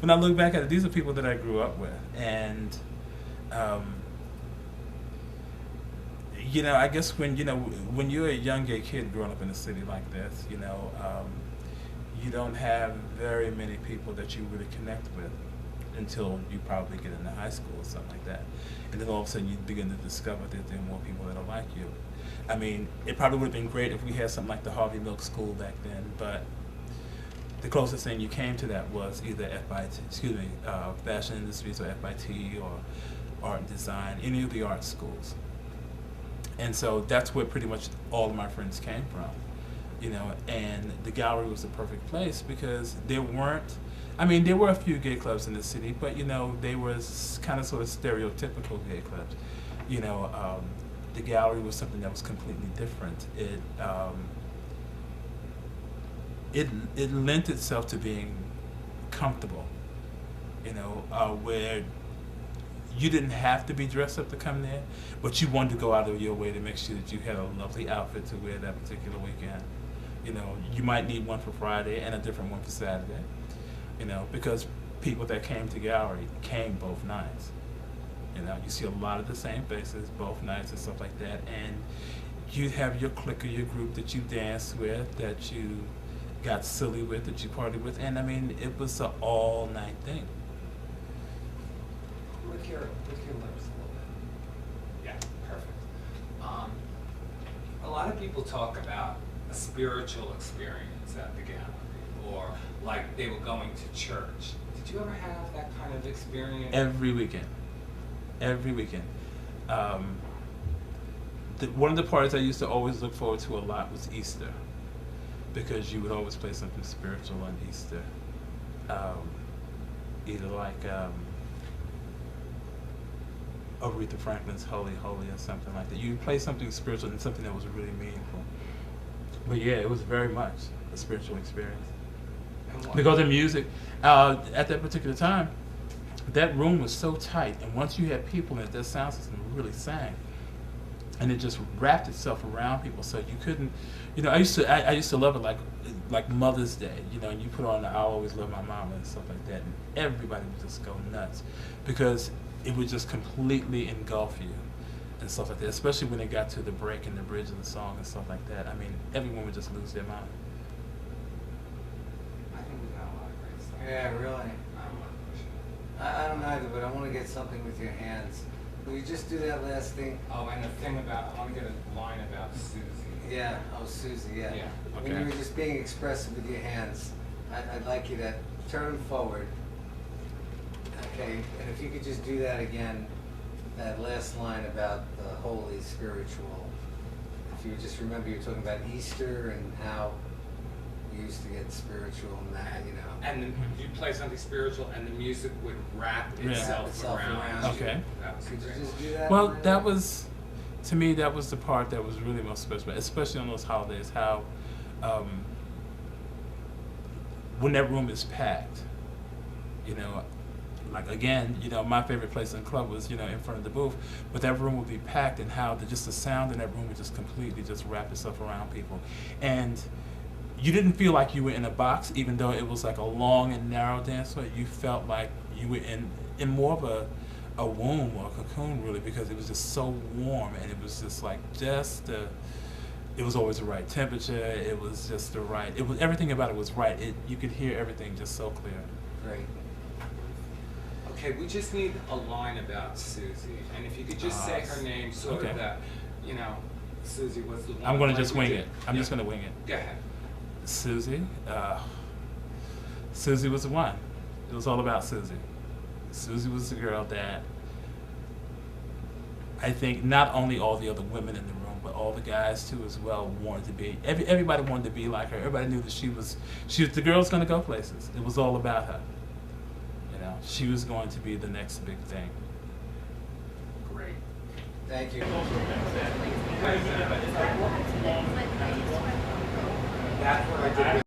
when I look back at it, these are people that I grew up with, and um, I guess when you're a young gay kid growing up in a city like this, you don't have very many people that you really connect with until you probably get into high school or something like that, and then all of a sudden you begin to discover that there are more people that are like you. I mean, it probably would have been great if we had something like the Harvey Milk School back then, but the closest thing you came to that was either Fashion Industries or FIT or Art and Design, any of the art schools. And so that's where pretty much all of my friends came from, and the gallery was the perfect place because there were a few gay clubs in the city, but they were kind of sort of stereotypical gay clubs. The gallery was something that was completely different. It lent itself to being comfortable, where you didn't have to be dressed up to come there, but you wanted to go out of your way to make sure that you had a lovely outfit to wear that particular weekend. You might need one for Friday and a different one for Saturday, because people that came to gallery came both nights. You see a lot of the same faces both nights and stuff like that, and you have your clique or your group that you danced with, that you got silly with, that you partied with, and it was an all-night thing. Lick your lips a little bit. Yeah, perfect. A lot of people talk about a spiritual experience at the gallery, or like they were going to church. Did you ever have that kind of experience? Every weekend. One of the parties I used to always look forward to a lot was Easter, because you would always play something spiritual on Easter. Either like Aretha Franklin's Holy Holy or something like that. You would play something spiritual and something that was really meaningful. But yeah, it was very much a spiritual experience. Because the music, at that particular time, that room was so tight, and once you had people in it, that sound system really sang, and it just wrapped itself around people. So you couldn't, I used to love it like Mother's Day, and you put on the "I Always Love My Mama" and stuff like that, and everybody would just go nuts because it would just completely engulf you and stuff like that. Especially when it got to the break and the bridge of the song and stuff like that. Everyone would just lose their mind. I think we got a lot of great stuff. Yeah, really. I don't either, but I want to get something with your hands. Will you just do that last thing? Oh, and the thing about, I want to get a line about Susie. Yeah, Susie, yeah. Yeah. When you were just being expressive with your hands, I'd like you to turn forward. Okay, and if you could just do that again, that last line about the holy spiritual. If you just remember, you were talking about Easter and how you used to get spiritual and that, And then you'd play something spiritual, and the music would wrap itself around you. Okay. That was Could you great. just do that? Well, that was, to me, that was the part that was really most special, especially on those holidays, how when that room is packed, like again, my favorite place in the club was, in front of the booth, but that room would be packed, and how just the sound in that room would just completely just wrap itself around people. And you didn't feel like you were in a box, even though it was like a long and narrow dance floor. You felt like you were in more of a womb or a cocoon, really, because it was just so warm, and it was just like it was always the right temperature. It was just the right. It was everything about it was right. You could hear everything just so clear. Great. Okay, we just need a line about Susie, and if you could just say her name, sort okay. of that, Susie was the one. I'm going to like just we wing did. it. I'm just going to wing it. Go ahead. Susie was the one. It was all about Susie. Susie was the girl that I think not only all the other women in the room, but all the guys too as well wanted to be. Everybody wanted to be like her. Everybody knew that she was the girl's going to go places. It was all about her. She was going to be the next big thing. Great. Thank you. That's what I did.